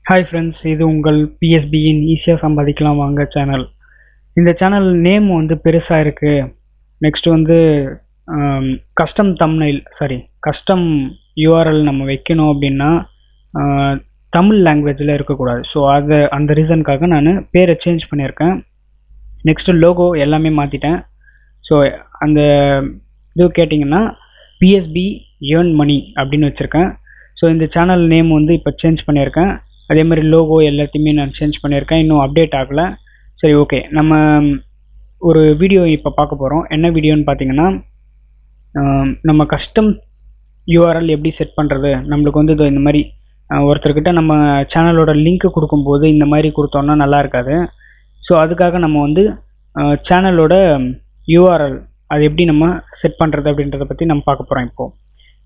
Hi friends, இது உங்கள் பிஎஸ்பியின் ஈஸியாக சம்பாதிக்கலாம் வாங்க சேனல். இந்த சேனல் நேம் வந்து பெருசாக இருக்குது. நெக்ஸ்ட் வந்து கஸ்டம் யூஆர்எல் நம்ம வைக்கணும் அப்படின்னா தமிழ் லாங்குவேஜில் இருக்கக்கூடாது. ஸோ அந்த ரீசனுக்காக நான் பேரை சேஞ்ச் பண்ணியிருக்கேன். நெக்ஸ்ட்டு லோகோ எல்லாமே மாற்றிட்டேன். ஸோ அந்த இது கேட்டிங்கன்னா பிஎஸ்பி ஏர்ன் மணி அப்படின்னு வச்சுருக்கேன். ஸோ இந்த சேனல் நேம் வந்து இப்போ சேஞ்ச் பண்ணியிருக்கேன். அதே மாதிரி லோகோ எல்லாத்தையுமே நான் சேஞ்ச் பண்ணியிருக்கேன். இன்னும் அப்டேட் ஆகலை. சரி, ஓகே. நம்ம ஒரு வீடியோ இப்போ பார்க்க போகிறோம். என்ன வீடியோன்னு பார்த்தீங்கன்னா, நம்ம கஸ்டம் யூஆர்எல் எப்படி செட் பண்ணுறது. நம்மளுக்கு வந்து இந்த மாதிரி ஒருத்தர்கிட்ட நம்ம சேனலோட லிங்க்கு கொடுக்கும்போது இந்த மாதிரி கொடுத்தோன்னா நல்லா இருக்காது. ஸோ அதுக்காக நம்ம வந்து சேனலோட யூஆர்எல் அது எப்படி நம்ம செட் பண்ணுறது அப்படின்றத பற்றி நம்ம பார்க்க போகிறோம். இப்போது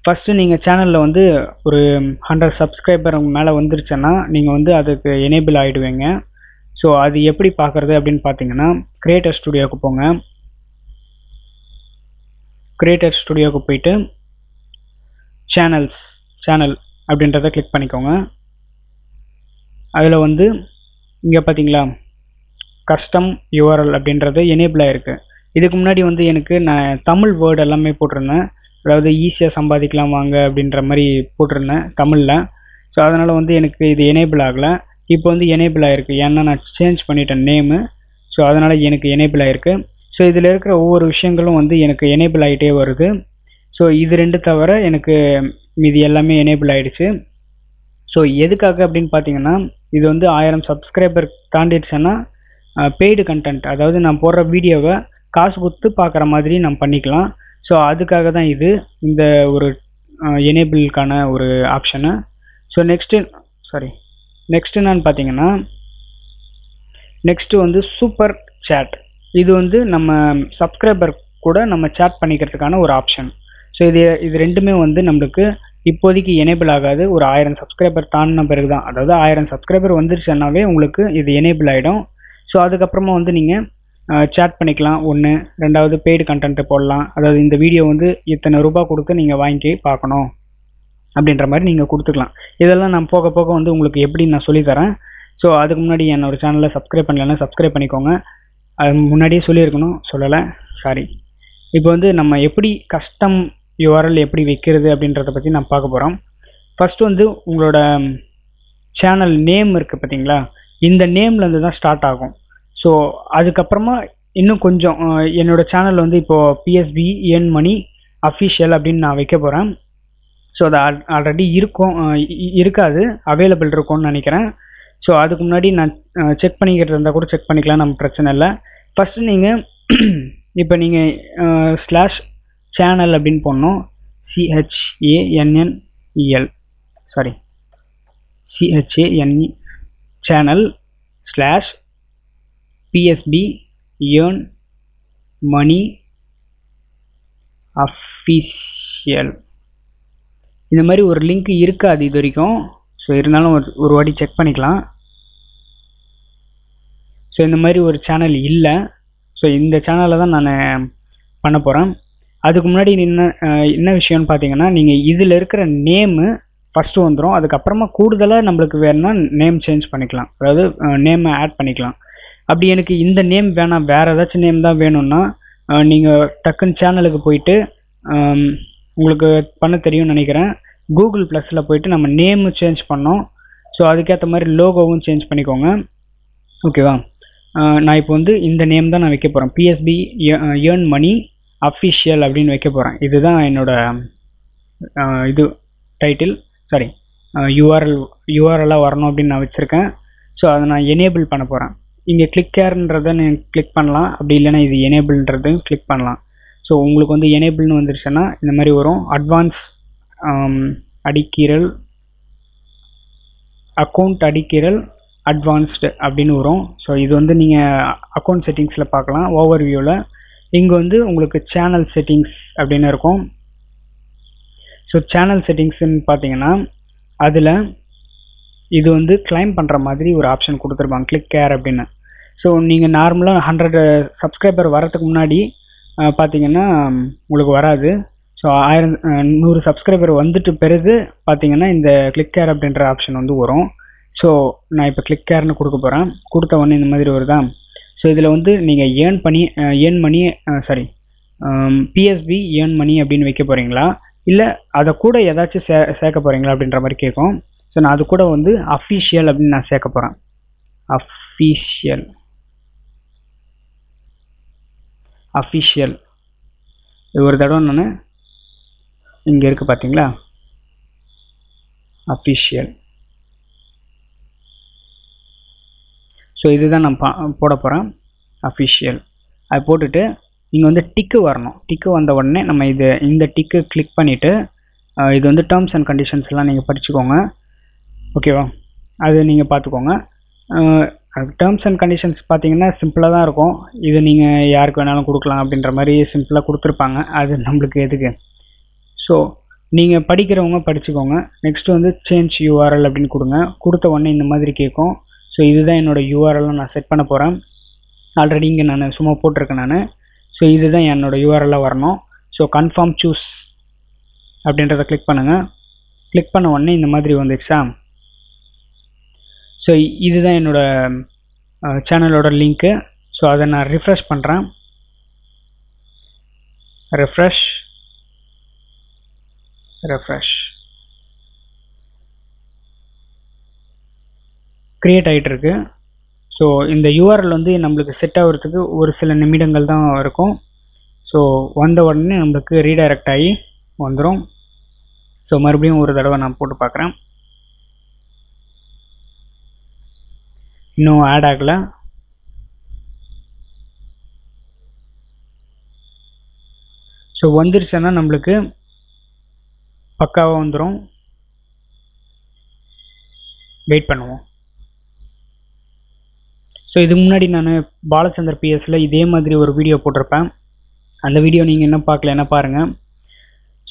ஃபஸ்ட்டு நீங்கள் சேனலில் வந்து ஒரு 100 சப்ஸ்கிரைபர் மேலே வந்துருச்சுன்னா நீங்கள் வந்து அதுக்கு எனேபிள் ஆகிடுவீங்க. ஸோ அது எப்படி பார்க்குறது அப்படின்னு பார்த்தீங்கன்னா, கிரியேட்டர் ஸ்டுடியோவுக்கு போங்க. கிரியேட்டர் ஸ்டுடியோவுக்கு போயிட்டு சேனல் அப்படின்றத கிளிக் பண்ணிக்கோங்க. அதில் வந்து இங்கே பார்த்தீங்களா கஸ்டம் யூஆர்எல் அப்படின்றது எனேபிள் ஆகிருக்கு. இதுக்கு முன்னாடி வந்து நான் தமிழ் வேர்டு எல்லாமே போட்டிருந்தேன். அதாவது ஈஸியாக சம்பாதிக்கலாம் வாங்க அப்படின்ற மாதிரி போட்டிருந்தேன் தமிழில். ஸோ அதனால் வந்து எனக்கு இது எனேபிள் ஆகலை. இப்போ வந்து எனேபிள் ஆகிருக்கு. ஏன்னா நான் சேஞ்ச் பண்ணிட்டேன் நேமு. ஸோ அதனால் எனக்கு எனேபிள் ஆகிருக்கு. ஸோ இதில் இருக்கிற ஒவ்வொரு விஷயங்களும் வந்து எனக்கு எனேபிள் ஆகிட்டே வருது. ஸோ இது ரெண்டு தவிர எனக்கு மீதி எல்லாமே எனேபிள் ஆகிடுச்சு. ஸோ எதுக்காக அப்படின்னு பார்த்தீங்கன்னா, இது வந்து 1000 சப்ஸ்கிரைபர் தாண்டிடுச்சுன்னா பெய்டு கண்டென்ட், அதாவது நான் போடுற வீடியோவை காசு கொடுத்து பார்க்குற மாதிரி நம்ம பண்ணிக்கலாம். ஸோ அதுக்காக தான் இந்த ஒரு எனேபிளுக்கான ஒரு ஆப்ஷனு. ஸோ நெக்ஸ்ட்டு நான் பார்த்தீங்கன்னா, நெக்ஸ்ட்டு வந்து சூப்பர் சேட். இது வந்து நம்ம சப்ஸ்கிரைபர் கூட நம்ம சேட் பண்ணிக்கிறதுக்கான ஒரு ஆப்ஷன். ஸோ இது ரெண்டுமே வந்து நம்மளுக்கு இப்போதைக்கு எனேபிள் ஆகாது. ஒரு 1000 சப்ஸ்கிரைபர் தாண்டின பிறகு தான், அதாவது 1000 சப்ஸ்கிரைபர் வந்துருச்சுன்னாவே உங்களுக்கு இது எனேபிள் ஆகிடும். ஸோ அதுக்கப்புறமா வந்து நீங்கள் சேட் பண்ணிக்கலாம். ஒன்று, ரெண்டாவது பெய்டு கண்டென்ட்டு போடலாம். அதாவது இந்த வீடியோ வந்து இத்தனை ரூபா கொடுத்து நீங்கள் வாங்கி பார்க்கணும் அப்படின்ற மாதிரி நீங்கள் கொடுத்துக்கலாம். இதெல்லாம் நான் போக போக வந்து உங்களுக்கு எப்படி நான் சொல்லித்தரேன். ஸோ அதுக்கு முன்னாடி என்னோட சேனலை சப்ஸ்கிரைப் பண்ணலைன்னா சப்ஸ்கிரைப் பண்ணிக்கோங்க. அது முன்னாடியே சொல்லியிருக்கணும், சொல்லலை, சாரி. இப்போ வந்து நம்ம எப்படி கஸ்டம் யூஆர்எல் எப்படி வைக்கிறது அப்படின்றத பற்றி நான் பார்க்க போகிறோம். ஃபஸ்ட்டு வந்து உங்களோட சேனல் நேம் இருக்குது பார்த்தீங்களா, இந்த நேம்லேருந்து தான் ஸ்டார்ட் ஆகும். ஸோ அதுக்கப்புறமா இன்னும் கொஞ்சம் என்னோடய சேனல் வந்து இப்போது பிஎஸ்பி ஏர்ன் மணி அஃபிஷியல் அப்படின்னு நான் வைக்க போகிறேன். ஸோ அது ஆல்ரெடி இருக்காது, அவைலபிள் இருக்கும்னு நினைக்கிறேன். ஸோ அதுக்கு முன்னாடி நான் செக் பண்ணிக்கிட்டு இருந்தால் கூட செக் பண்ணிக்கலாம், நம்ம பிரச்சனை இல்லை. ஃபஸ்ட்டு நீங்கள் இப்போ நீங்கள் /சேனல் அப்படின்னு போடணும். CHANNEL channel /PSB earn money official. இந்த மாதிரி ஒரு லிங்க் இருக்காது இது வரைக்கும். ஸோ இருந்தாலும் ஒரு வாட்டி செக் பண்ணிக்கலாம். ஸோ இந்த மாதிரி ஒரு சேனல் இல்லை. ஸோ இந்த சேனலில் தான் நான் பண்ண போகிறேன். அதுக்கு முன்னாடி என்ன விஷயம்னு பார்த்தீங்கன்னா, நீங்கள் இதில் இருக்கிற நேமு ஃபஸ்ட்டு வந்துடும். அதுக்கப்புறமா கூடுதலாக நம்மளுக்கு வேணும்னா நேம் சேஞ்ச் பண்ணிக்கலாம், அதாவது நேமை ஆட் பண்ணிக்கலாம். அப்படி எனக்கு இந்த நேம் வேணாம், வேறு ஏதாச்சும் நேம் தான் வேணும்னா நீங்கள் டக்குன்னு சேனலுக்கு போயிட்டு, உங்களுக்கு பண்ண தெரியும்னு நினைக்கிறேன், கூகுள் +ல் போயிட்டு நம்ம நேமு சேஞ்ச் பண்ணோம். ஸோ அதுக்கேற்ற மாதிரி லோகோவும் சேஞ்ச் பண்ணிக்கோங்க. ஓகேவா? நான் இப்போ வந்து இந்த நேம் தான் நான் வைக்க போகிறேன். பிஎஸ்பி ஏர்ன் மணி அஃபிஷியல் அப்படின்னு வைக்க போகிறேன். இதுதான் என்னோட டைட்டில், சாரி யூஆர்எல்லாக வரணும் அப்படின்னு நான் வச்சுருக்கேன். ஸோ அதை நான் எனேபிள் பண்ண போகிறேன். இங்கே கிளிக்கேர்ன்றதை நீங்கள் கிளிக் பண்ணலாம், அப்படி இல்லைன்னா இது எனேபிள்ன்றது கிளிக் பண்ணலாம். ஸோ உங்களுக்கு வந்து எனேபிள்னு வந்துருச்சுன்னா இந்த மாதிரி வரும். அட்வான்ஸ் அக்கௌண்ட் அடிக்கிறல் அட்வான்ஸ்டு அப்படின்னு வரும். ஸோ இது வந்து நீங்கள் அக்கௌண்ட் செட்டிங்ஸில் பார்க்கலாம், ஓவர் வியூவில். இங்கே வந்து உங்களுக்கு சேனல் செட்டிங்ஸ் அப்படின்னு இருக்கும். ஸோ சேனல் செட்டிங்ஸ்ன்னு பார்த்தீங்கன்னா, அதில் இது வந்து கிளைம் பண்ணுற மாதிரி ஒரு ஆப்ஷன் கொடுத்துருப்பாங்க, கிளிக் கேர் அப்படின்னு. ஸோ நீங்கள் நார்மலாக 100 சப்ஸ்கிரைபர் வரதுக்கு முன்னாடி பார்த்தீங்கன்னா உங்களுக்கு வராது. ஸோ 100 சப்ஸ்கிரைபர் வந்துட்டு பிறகு பார்த்தீங்கன்னா இந்த கிளிக் கேர் அப்படின்ற ஆப்ஷன் வந்து வரும். ஸோ நான் இப்போ கிளிக் கேர்னு கொடுக்க போகிறேன். கொடுத்த உடனே இந்த மாதிரி வருதா. ஸோ இதில் வந்து நீங்கள் earn money PSB earn money அப்படின்னு வைக்க போகிறீங்களா, இல்லை அதை கூட ஏதாச்சும் சேர்க்க போகிறீங்களா அப்படின்ற மாதிரி கேட்கும். ஸோ நான் அது கூட வந்து அஃபிஷியல் அப்படின்னு நான் சேர்க்க போகிறேன். அஃபிஷியல் இது ஒரு தடவை நான் இங்கே இருக்குது பார்த்தீங்களா, அஃபிஷியல். ஸோ இதுதான் நான் போட போகிறேன், அஃபிஷியல். அது போட்டுட்டு இங்கே வந்து டிக்கு வரணும். டிக்கு வந்த உடனே நம்ம இந்த டிக்கு கிளிக் பண்ணிவிட்டு இது வந்து டேர்ம்ஸ் அண்ட் கண்டிஷன்ஸ்லாம் நீங்கள் படிச்சுக்கோங்க, ஓகேவா. அது நீங்கள் பார்த்துக்கோங்க. டேர்ம்ஸ் அண்ட் கண்டிஷன்ஸ் பார்த்தீங்கன்னா சிம்பிளாக தான் இருக்கும். இது நீங்கள் யாருக்கு வேணாலும் கொடுக்கலாம் அப்படின்ற மாதிரி சிம்பிளாக கொடுத்துருப்பாங்க. அது நம்மளுக்கு எதுக்கு. ஸோ நீங்கள் படிக்கிறவங்க படிச்சுக்கோங்க. நெக்ஸ்ட்டு வந்து சேஞ்ச் யூஆர்எல் அப்படின்னு கொடுங்க. கொடுத்த உடனே இந்த மாதிரி கேட்கும். ஸோ இதுதான் என்னோடய யூஆர்எல் நான் செட் பண்ண போகிறேன். ஆல்ரெடி இங்கே நான் சும்மா போட்டிருக்கேன் நான். ஸோ இதுதான் என்னோடய யூஆர்எல்லாக வரணும். ஸோ கன்ஃபார்ம் சூஸ் அப்படின்றத கிளிக் பண்ணுங்கள். கிளிக் பண்ண உடனே இந்த மாதிரி வந்துடுச்சா. ஸோ இதுதான் என்னோடய சேனலோட லிங்க்கு. ஸோ அதை நான் ரிஃப்ரெஷ் பண்ணுறேன். ரெஃப்ரெஷ் க்ரியேட் ஆகிட்டுருக்கு. ஸோ இந்த யூஆர்எல் வந்து நம்மளுக்கு செட் ஆகிறதுக்கு ஒரு சில நிமிடங்கள் தான் இருக்கும். ஸோ வந்த உடனே நம்மளுக்கு ரீடைரக்ட் ஆகி வந்துடும். ஸோ மறுபடியும் ஒரு தடவை நான் போட்டு பார்க்குறேன். இன்னும் ஆட் ஆகலை. ஸோ வந்துருச்சுன்னா நம்மளுக்கு பக்காவாக வந்துடும். வெயிட் பண்ணுவோம். ஸோ இதுக்கு முன்னாடி நான் பாலச்சந்தர் பிஎஸ்சில் இதே மாதிரி ஒரு வீடியோ போட்டிருப்பேன். அந்த வீடியோ நீங்கள் என்ன பார்க்கலன்னா பாருங்கள்.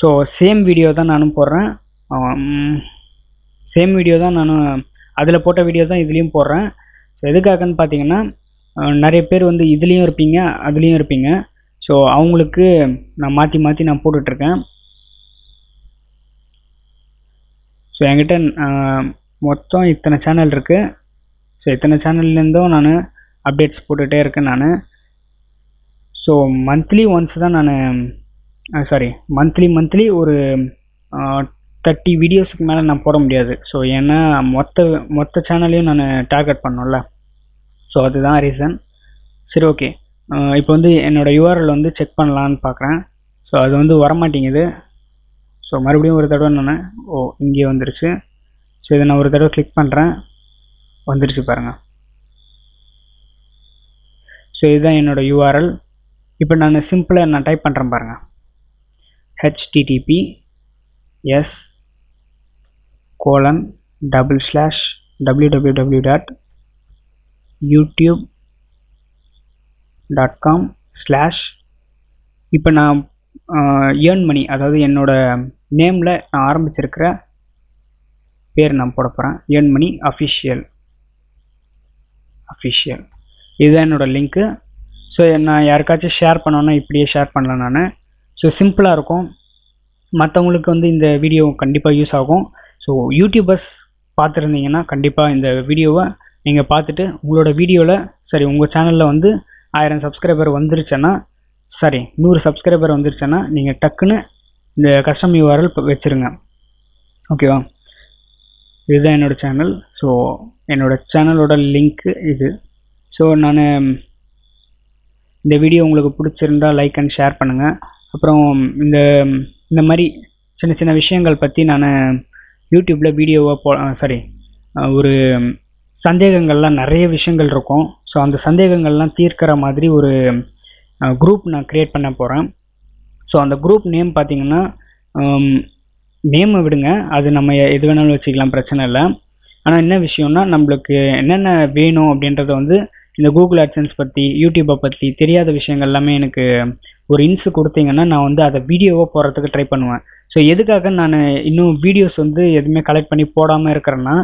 ஸோ சேம் வீடியோ தான் நானும் போடுறேன். சேம் வீடியோ தான் நானும் அதில் போட்ட வீடியோ தான் இதுலேயும் போடுறேன். ஸோ எதுக்காகன்னு பார்த்தீங்கன்னா நிறைய பேர் வந்து இதுலேயும் இருப்பீங்க அதுலேயும் இருப்பீங்க. ஸோ அவங்களுக்கு நான் மாற்றி நான் போட்டுட்ருக்கேன். ஸோ என்கிட்ட மொத்தம் இத்தனை சேனல் இருக்குது. ஸோ இத்தனை சேனல்லேருந்தும் நான் அப்டேட்ஸ் போட்டுகிட்டே இருக்கேன் நான். ஸோ மந்த்லி ஒன்ஸ் தான் மந்த்லி ஒரு 30 வீடியோஸுக்கு மேலே நான் போட முடியாது. ஸோ ஏன்னா மொத்த சேனலையும் நான் டார்கெட் பண்ணோம்ல. ஸோ அதுதான் ரீசன். சரி, ஓகே. இப்போ வந்து என்னோடய யூஆர்எல் வந்து செக் பண்ணலான்னு பார்க்குறேன். ஸோ அது வந்து வரமாட்டேங்குது. ஸோ மறுபடியும் ஒரு தடவை நான் இங்கே வந்துருச்சு. ஸோ இதை நான் ஒரு தடவை கிளிக் பண்ணுறேன். வந்துருச்சு பாருங்கள். ஸோ இதுதான் என்னோடய யூஆர்எல். இப்போ நான் சிம்பிளாக நான் டைப் பண்ணுறேன் பாருங்கள். https://www.youtube.com/ இப்போ நான் ஏர்ன் மணி, அதாவது என்னோடய நேமில் நான் ஆரம்பிச்சிருக்கிற பேர் நான் போட போகிறேன். Earn money official. இதுதான் என்னோடய லிங்க்கு. ஸோ நான் யாருக்காச்சும் ஷேர் பண்ணோன்னா இப்படியே ஷேர் பண்ணலாம் நான். ஸோ சிம்பிளாக இருக்கும். மற்றவங்களுக்கு வந்து இந்த வீடியோ கண்டிப்பாக யூஸ் ஆகும். ஸோ யூடியூபர்ஸ் பார்த்துருந்தீங்கன்னா கண்டிப்பாக இந்த வீடியோவை நீங்கள் பார்த்துட்டு உங்களோட வீடியோவில் உங்கள் சேனலில் வந்து 1000 சப்ஸ்கிரைபர் வந்துருச்சுன்னா 100 சப்ஸ்கிரைபர் வந்துருச்சுன்னா நீங்கள் டக்குன்னு இந்த கஸ்டம் யூஆர்எல் வச்சுருங்க, ஓகேவா. இதுதான் என்னோடய சேனல். ஸோ என்னோடய சேனலோட லிங்க்கு இது. ஸோ நான் இந்த வீடியோ உங்களுக்கு பிடிச்சிருந்தால் லைக் அண்ட் ஷேர் பண்ணுங்கள். அப்புறம் இந்த மாதிரி சின்ன சின்ன விஷயங்கள் பற்றி நான் யூடியூப்பில் வீடியோவாக ஒரு சந்தேகங்கள்லாம் நிறைய விஷயங்கள் இருக்கும். ஸோ அந்த சந்தேகங்கள்லாம் தீர்க்கிற மாதிரி ஒரு குரூப் நான் க்ரியேட் பண்ண போகிறேன். ஸோ அந்த குரூப் நேம் பார்த்திங்கன்னா, நேமை விடுங்க, அது நம்ம எது வேணாலும் வச்சுக்கலாம், பிரச்சனை இல்லை. ஆனால் என்ன விஷயம்னா, நம்மளுக்கு என்னென்ன வேணும் அப்படின்றத வந்து இந்த கூகுள் AdSense பற்றி, யூடியூப்பை பற்றி தெரியாத விஷயங்கள் எல்லாமே எனக்கு ஒரு இன்ஸ் கொடுத்தீங்கன்னா நான் வந்து அதை வீடியோவாக போடுறதுக்கு ட்ரை பண்ணுவேன். ஸோ எதுக்காக நான் இன்னும் வீடியோஸ் வந்து எதுவுமே கலெக்ட் பண்ணி போடாமல் இருக்கிறேன்னா,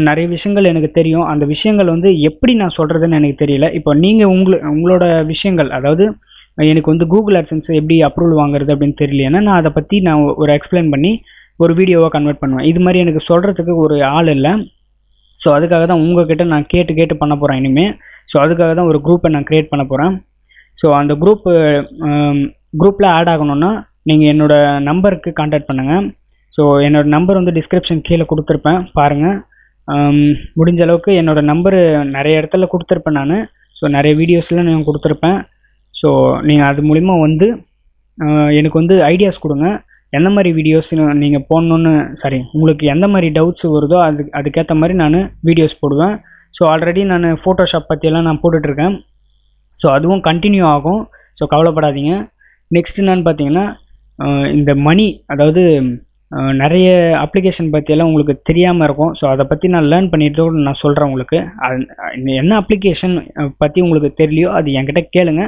நிறைய விஷயங்கள் எனக்கு தெரியும். அந்த விஷயங்கள் வந்து எப்படி நான் சொல்கிறதுன்னு எனக்கு தெரியல. இப்போ நீங்கள் உங்களோட விஷயங்கள், அதாவது எனக்கு வந்து கூகுள் AdSense எப்படி அப்ரூவல் வாங்குறது அப்படின்னு தெரியலைன்னா நான் அதை பற்றி ஒரு எக்ஸ்பிளைன் பண்ணி ஒரு வீடியோவாக கன்வெர்ட் பண்ணுவேன். இது மாதிரி எனக்கு சொல்கிறதுக்கு ஒரு ஆள் இல்லை. ஸோ அதுக்காக தான் உங்கள்கிட்ட நான் கேட்டு பண்ண போகிறேன் இனிமேல். ஸோ அதுக்காக தான் ஒரு குரூப்பை நான் க்ரியேட் பண்ண போகிறேன். ஸோ அந்த குரூப்பில் ஆட் ஆகணுன்னா நீங்கள் என்னோடய நம்பருக்கு கான்டாக்ட் பண்ணுங்கள். ஸோ என்னோடய நம்பர் வந்து டிஸ்கிரிப்ஷன் கீழே கொடுத்துருப்பேன் பாருங்கள். முடிஞ்ச அளவுக்கு என்னோடய நம்பரு நிறைய இடத்துல கொடுத்துருப்பேன் நான். ஸோ நிறைய வீடியோஸில் நான் கொடுத்துருப்பேன். ஸோ நீங்கள் அது மூலிமா வந்து எனக்கு வந்து ஐடியாஸ் கொடுங்க. எந்த மாதிரி வீடியோஸ் நீங்கள் போடணுன்னு உங்களுக்கு எந்த மாதிரி டவுட்ஸ் வருதோ அதுக்கேற்ற மாதிரி நான் வீடியோஸ் போடுவேன். ஸோ ஆல்ரெடி நான் ஃபோட்டோஷாப் பற்றியெல்லாம் நான் போட்டுட்ருக்கேன். ஸோ அதுவும் கண்டினியூ ஆகும். ஸோ கவலைப்படாதீங்க. நெக்ஸ்ட் என்னன்னு பார்த்தீங்கன்னா இந்த மணி, அதாவது நிறைய அப்ளிகேஷன் பற்றியெல்லாம் உங்களுக்கு தெரியாமல் இருக்கும். ஸோ அதை பற்றி நான் லேர்ன் பண்ணிட்டு நான் சொல்கிறேன் உங்களுக்கு. என்ன அப்ளிகேஷன் பற்றி உங்களுக்கு தெரியலையோ அது என்கிட்ட கேளுங்க.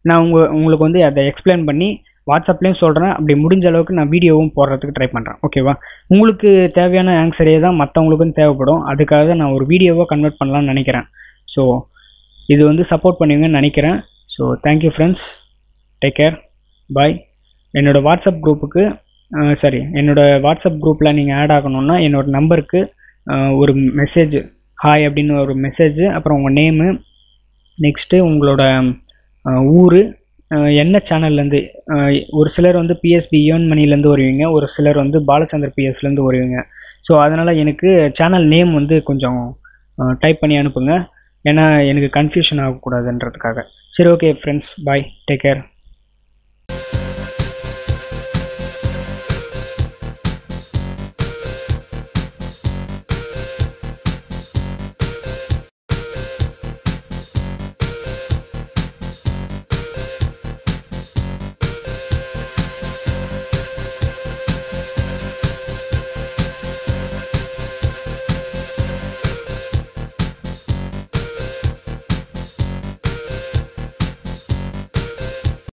நான் உங்களுக்கு வந்து அதை எக்ஸ்பிளைன் பண்ணி வாட்ஸ்அப்லேயும் சொல்கிறேன். அப்படி முடிஞ்ச அளவுக்கு நான் வீடியோவும் போடுறதுக்கு ட்ரை பண்ணுறேன். ஓகேவா? உங்களுக்கு தேவையான ஆன்சரே தான் மற்றவங்களுக்கும் தேவைப்படும். அதுக்காக நான் ஒரு வீடியோவாக கன்வெர்ட் பண்ணலான்னு நினைக்கிறேன். ஸோ இது வந்து சப்போர்ட் பண்ணுவீங்கன்னு நினைக்கிறேன். So thank you friends, take care, bye. என்னோடய வாட்ஸ்அப் குரூப்புக்கு என்னோடய வாட்ஸ்அப் குரூப்பில் நீங்கள் ஆட் ஆகணுன்னா என்னோடய நம்பருக்கு ஒரு மெசேஜ், ஹாய் அப்படின்னு ஒரு மெசேஜ், அப்புறம் உங்கள் நேமு, நெக்ஸ்ட்டு உங்களோட ஊர், என்ன சேனல்லேருந்து, ஒரு சிலர் வந்து பிஎஸ்பி ஏர்ன் மணிலேருந்து வருவீங்க, ஒரு சிலர் வந்து பாலச்சந்தர் பிஎஸ்லேருந்து வருவீங்க. ஸோ அதனால் எனக்கு சேனல் நேம் வந்து கொஞ்சம் டைப் பண்ணி அனுப்புங்க. ஏன்னா எனக்கு கன்ஃபியூஷன் ஆகக்கூடாதுன்றதுக்காக. சரி, ஓகே ஃப்ரெண்ட்ஸ், பாய், டேக் கேர்.